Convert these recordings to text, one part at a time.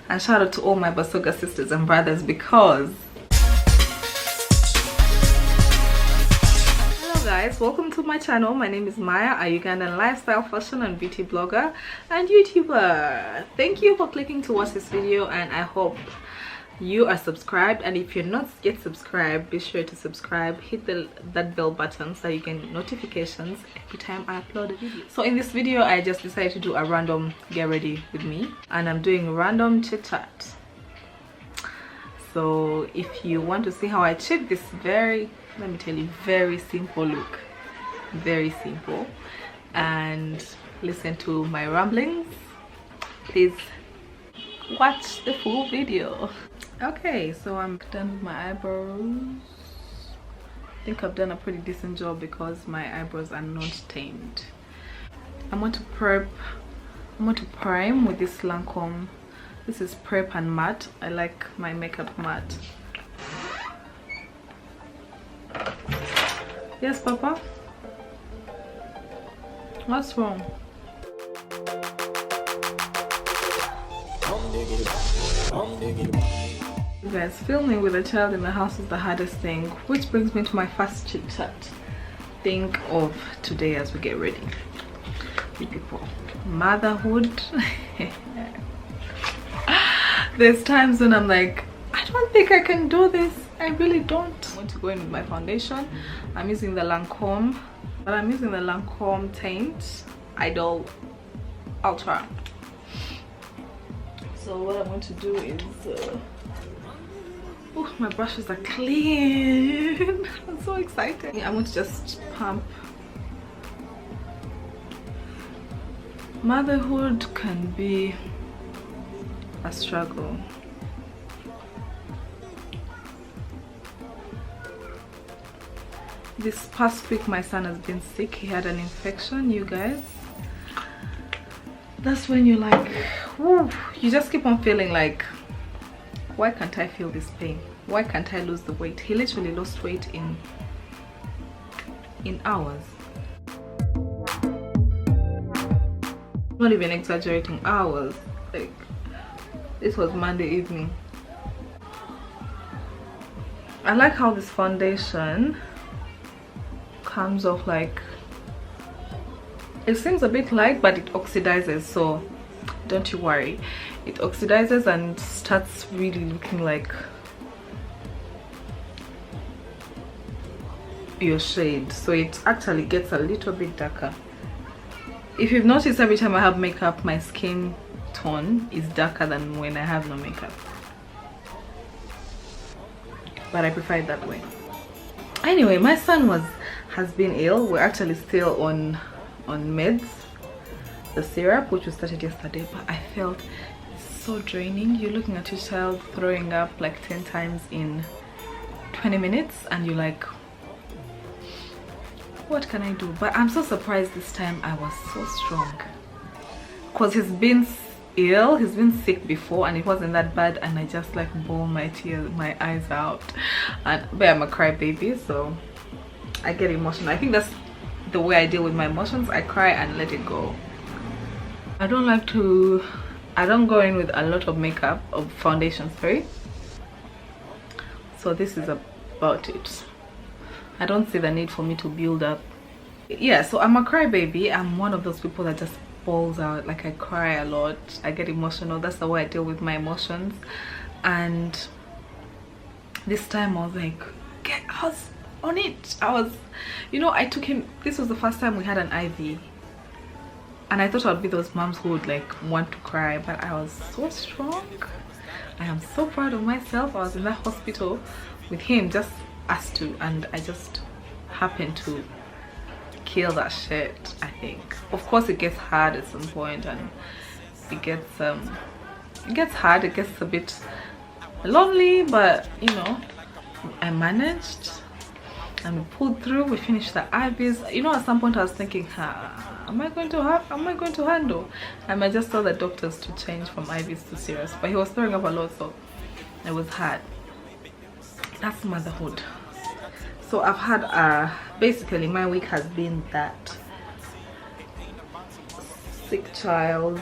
And shout out to all my Basoga sisters and brothers, because hello guys, welcome to my channel. My name is Maya, a Ugandan lifestyle, fashion and beauty blogger and YouTuber. Thank you for clicking to watch this video, and I hope you are subscribed. And if you're not yet subscribed, be sure to subscribe, hit that bell button so you get notifications every time I upload a video. So in this video I just decided to do a random get ready with me, and I'm doing random chit chat. So if you want to see how I achieve this very, let me tell you, very simple look, very simple, and listen to my ramblings, please watch the full video. Okay, so I'm done with my eyebrows. I think I've done a pretty decent job because my eyebrows are not tamed. I'm going to prime with this Lancome. This is Prep and Matte. I like my makeup matte. Yes, Papa? What's wrong? You guys, filming with a child in the house is the hardest thing, which brings me to my first chit chat. Think of today as we get ready. You people, motherhood. There's times when I'm like, I don't think I can do this. I really don't. I'm going to go in with my foundation. I'm using the Lancome, but I'm using the Lancome Taint Idol Ultra. So what I'm going to do is oh, my brushes are clean. I'm so excited. I'm going to just pump. Motherhood can be a struggle. This past week my son has been sick. He had an infection, you guys. That's when you're like, whoo, you just keep on feeling like, why can't I feel this pain? Why can't I lose the weight? He literally lost weight in hours. Not even exaggerating, hours. Like, this was Monday evening. I like how this foundation comes off, like, it seems a bit light, but it oxidizes, so don't you worry. It oxidizes and starts really looking like your shade, so it actually gets a little bit darker. If you've noticed, every time I have makeup, my skin tone is darker than when I have no makeup, but I prefer it that way. Anyway, my son has been ill. We're actually still on meds, the syrup, which we started yesterday, but I felt it's so draining. You're looking at your child throwing up like 10 times in 20 minutes and you're like, what can I do? But I'm so surprised this time I was so strong, because he's been ill, he's been sick before and it wasn't that bad, and I just like bawl my tears, my eyes out, but I'm a crybaby, so I get emotional. I think that's the way I deal with my emotions. I cry and let it go. I don't go in with a lot of makeup or foundation, sorry. So this is about it. I don't see the need for me to build up. Yeah, so I'm a crybaby. I'm one of those people that just balls out. Like, I cry a lot, I get emotional. That's the way I deal with my emotions. And this time I was like, I was on it. I was, you know, I took him, this was the first time we had an IV, and I thought I'd be those moms who would like want to cry, but I was so strong. I am so proud of myself. I was in that hospital with him, just us two, and I just happened to kill that shit. I think, of course, it gets hard at some point, and it gets hard, it gets a bit lonely, but you know, I managed and we pulled through. We finished the IVs. You know, at some point I was thinking, am I going to handle? And I just told the doctors to change from IVs to serious, but he was throwing up a lot, so it was hard. That's motherhood. So I've had basically my week has been that sick child,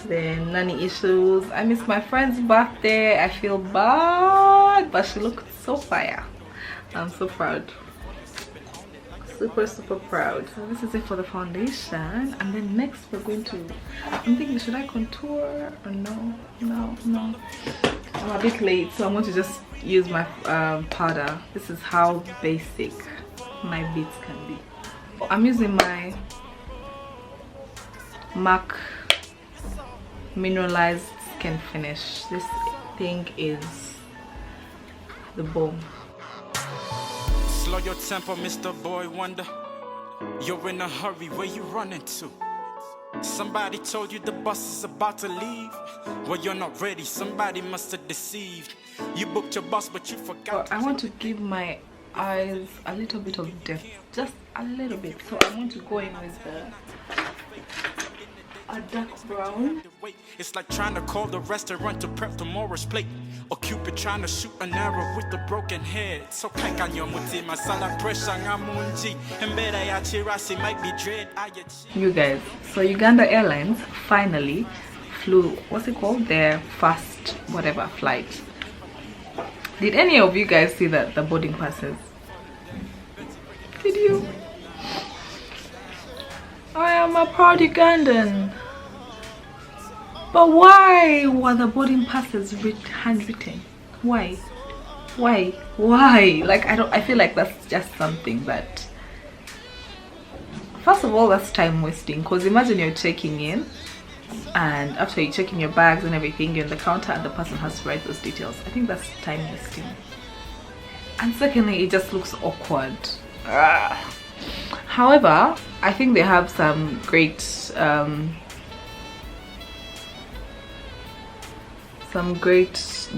Then nanny issues. I miss my friend's birthday. I feel bad, but she looked so fire. I'm so proud. Super proud. So this is it for the foundation, and then next we're going to, I'm thinking, should I contour or no? I'm a bit late, so I'm going to just use my powder. This is how basic my beads can be. I'm using my MAC mineralized skin finish. This thing is the bomb. Slow your tempo, Mr. Boy Wonder. You're in a hurry, where you running to? Somebody told you the bus is about to leave. Well, you're not ready, somebody must have deceived. You booked your bus, but you forgot. I want to give my eyes a little bit of depth, just a little bit. So I want to go in with a dark brown. It's like trying to call the restaurant to prep tomorrow's plate, or Cupid trying to shoot an arrow with a broken head. So you guys, so Uganda Airlines finally flew, what's it called, their fast whatever flight. Did any of you guys see that the boarding passes? Did you? I am a proud Ugandan. But why were the boarding passes handwritten? Why? Like, I feel like that's just something that, first of all, that's time wasting, because imagine you're checking in, and after you check in your bags and everything, you're in the counter and the person has to write those details. I think that's time wasting. And secondly, it just looks awkward. However, I think they have some great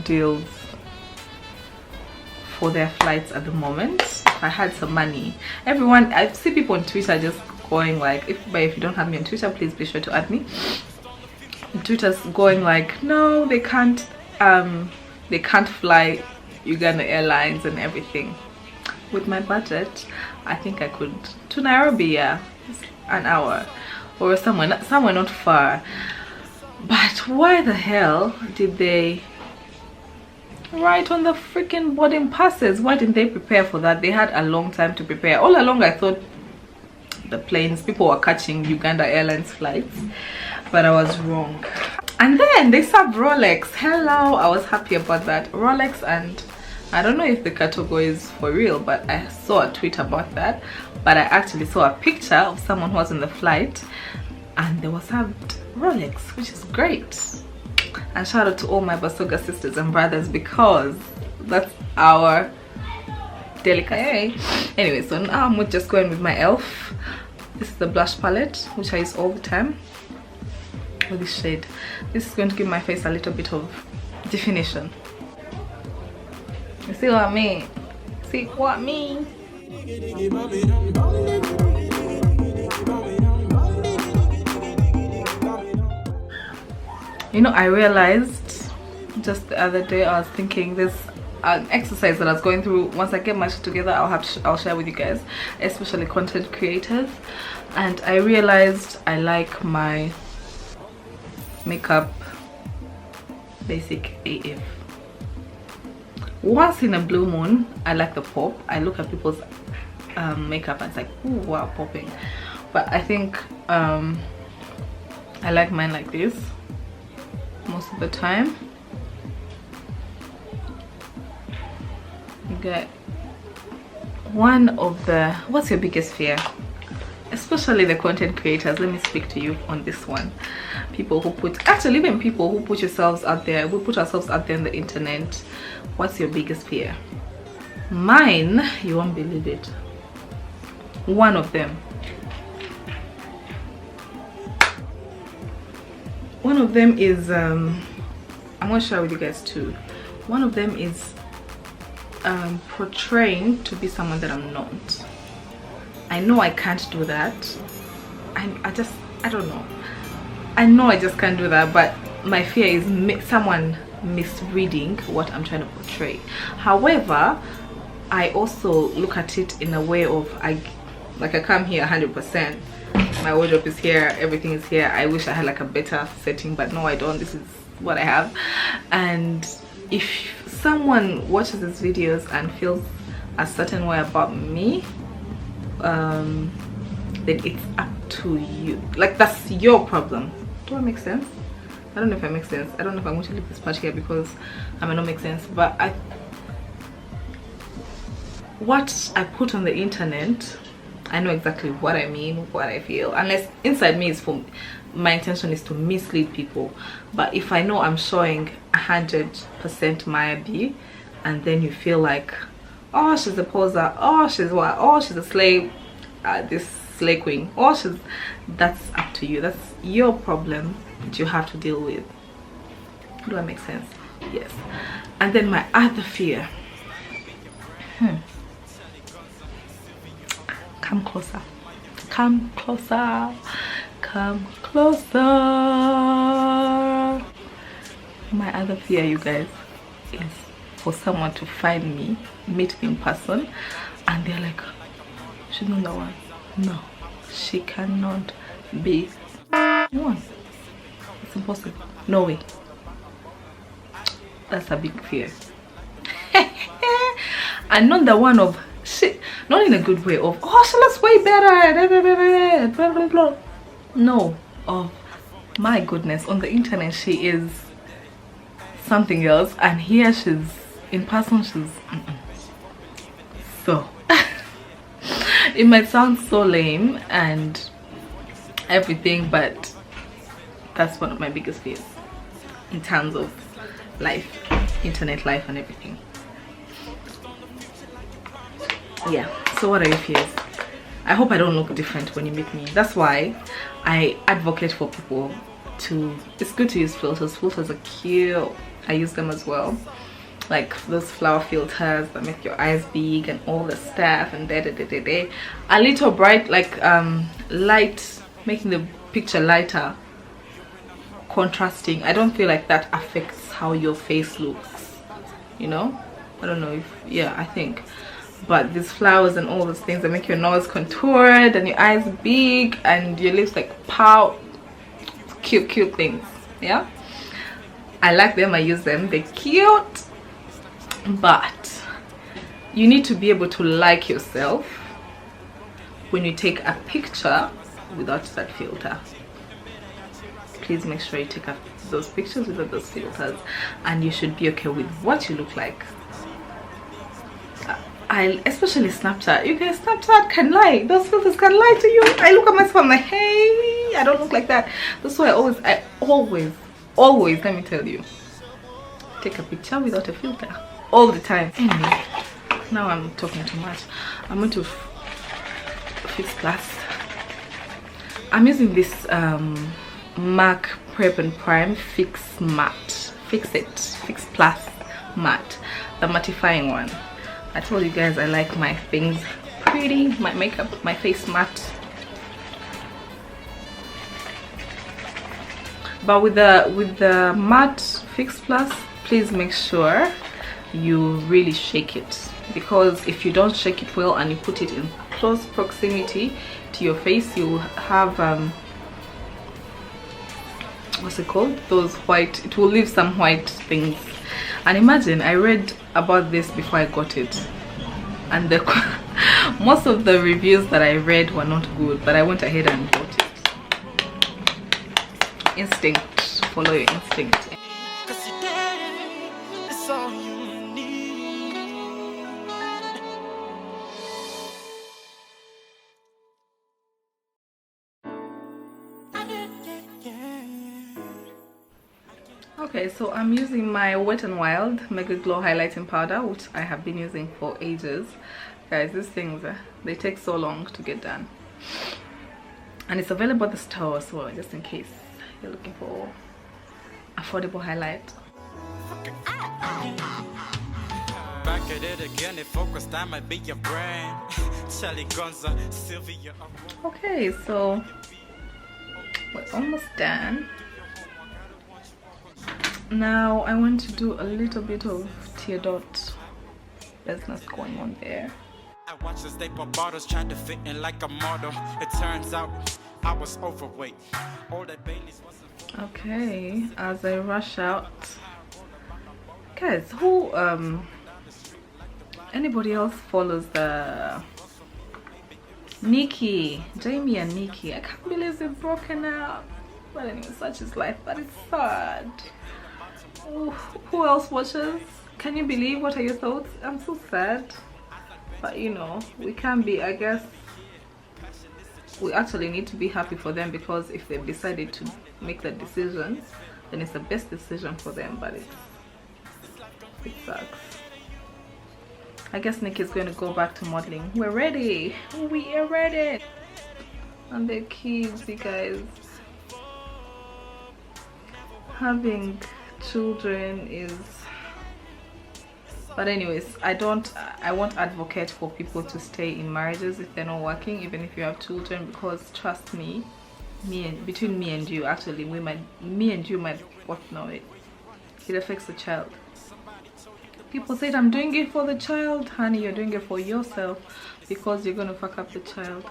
deals for their flights at the moment. If I had some money, everyone, I see people on Twitter just going like, if you don't have me on Twitter, please be sure to add me. Twitter's going like, no, they can't fly Uganda Airlines and everything. With my budget, I think I could to Nairobi, yeah, an hour, or somewhere not far. But why the hell did they write on the freaking boarding passes? Why didn't they prepare for that? They had a long time to prepare. All along I thought the people were catching Uganda Airlines flights, but I was wrong. And then they served Rolex. Hello, I was happy about that. Rolex, and I don't know if the category is for real, but I saw a tweet about that. But I actually saw a picture of someone who was in the flight, and they were served Rolex, which is great. And shout out to all my Basoga sisters and brothers, because that's our delicacy. Anyway, so now I'm just going with my elf. This is the blush palette, which I use all the time, with this shade. This is going to give my face a little bit of definition. You see what I mean? See what I mean? You know, I realized just the other day, I was thinking there's an exercise that I was going through. Once I get my shit together, I'll share with you guys, especially content creators. And I realized I like my makeup basic AF. Once in a blue moon, I like the pop. I look at people's makeup and it's like, ooh, wow, popping. But I think I like mine like this most of the time. You get one of the, what's your biggest fear? Especially the content creators, let me speak to you on this one. People who put, actually even people who put yourselves out there, we put ourselves out there on the internet. What's your biggest fear? Mine, you won't believe it. One of them. One of them is, I'm going to share with you guys too. One of them is portraying to be someone that I'm not. I know I can't do that. I don't know. I know I just can't do that, but my fear is someone misreading what I'm trying to portray. However, I also look at it in a way of, I come here 100%. My wardrobe is here, everything is here. I wish I had like a better setting, but no, I don't. This is what I have. And if someone watches these videos and feels a certain way about me, then it's up to you. Like, that's your problem. Do I make sense? I don't know if I make sense. I don't know if I'm going to leave this part here because I may not make sense, but what I put on the internet, I know exactly what I mean, what I feel, unless inside me is for my intention is to mislead people. But if I know I'm showing 100% Maya B, and then you feel like, oh, she's a poser, oh, she's what, oh, she's a slave, this slay queen, oh, she's, that's up to you. That's your problem that you have to deal with. Do I make sense? Yes. And then my other fear, come closer, come closer, come closer. My other fear, you guys, is for someone to find me, meet me in person, and they're like, she's not the one. No, she cannot be one. It's impossible. No way. That's a big fear. And not the one of shit, not in a good way of, oh, she looks way better, blah, blah, blah. No, of, my goodness, on the internet she is something else, and here she's in person, she's so it might sound so lame and everything, but that's one of my biggest fears in terms of life, internet life and everything. Yeah, so what are your fears? I hope I don't look different when you meet me. That's why I advocate for people to, it's good to use filters. Filters are cute. I use them as well, like those flower filters that make your eyes big and all the stuff, and a little bright, like light, making the picture lighter, contrasting. I don't feel like that affects how your face looks, you know. I don't know if, yeah, I think, but these flowers and all those things that make your nose contoured and your eyes big and your lips like pout, cute things. Yeah, I like them, I use them, they're cute, but you need to be able to like yourself when you take a picture without that filter. Please make sure you take up those pictures without those filters, and you should be okay with what you look like. Especially Snapchat, you guys, Snapchat can lie. Those filters can lie to you. I look at myself, I'm like, hey, I don't look like that. That's why I always, let me tell you, take a picture without a filter all the time. Anyway, now I'm talking too much. I'm going to fix plus. I'm using this MAC Prep and Prime Fix Plus Matte, the mattifying one. I told you guys I like my things pretty, my makeup, my face matte. But with the matte Fix Plus, please make sure you really shake it, because if you don't shake it well and you put it in close proximity to your face, you'll have what's it called, those white, it will leave some white things. And imagine, I read about this before I got it, and most of the reviews that I read were not good, but I went ahead and bought it. Instinct, follow your instinct. Okay, so I'm using my Wet n Wild Mega Glow highlighting powder, which I have been using for ages. Guys, these things, they take so long to get done, and it's available at the store, so just in case you're looking for affordable highlight. Back at it again, it focused, that might be your brand. Okay, so we're almost done. Now I want to do a little bit of tear dot business going on there. I watch as they put bottles trying to fit in like a model. It turns out I was overweight. All that Bailey's wasn't. Okay, as I rush out, guys, who anybody else follows the Nikki, Jamie and Nikki? I can't believe they've broken up. But anyway, such is life, but it's sad. Ooh, who else watches? Can you believe? What are your thoughts? I'm so sad, but you know, we can be, I guess we actually need to be happy for them, because if they've decided to make that decision, then it's the best decision for them. But it sucks. I guess Nikki's going to go back to modeling. We're ready. We are ready. And the kids, you guys. Having children is... But anyways, I won't advocate for people to stay in marriages if they're not working, even if you have children, because trust me, between me and you, actually, me and you might both know it. It affects the child. People say, I'm doing it for the child. Honey, you're doing it for yourself, because you're gonna fuck up the child.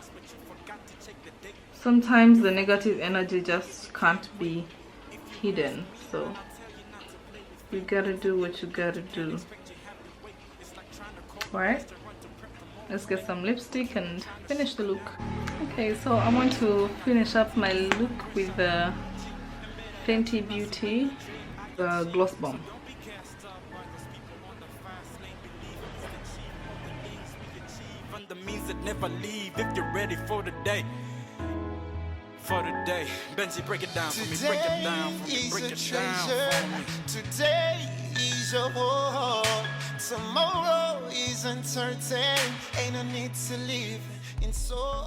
Sometimes the negative energy just can't be hidden, so you gotta do what you gotta do. Right, let's get some lipstick and finish the look. Okay, so I want to finish up my look with the Fenty Beauty Gloss Bomb. The means that never leave if you're ready for the day. For the day, Benzie, break it down for me, break it down for me, break it down for me. Today is your war, tomorrow is uncertain. Ain't no need to live in so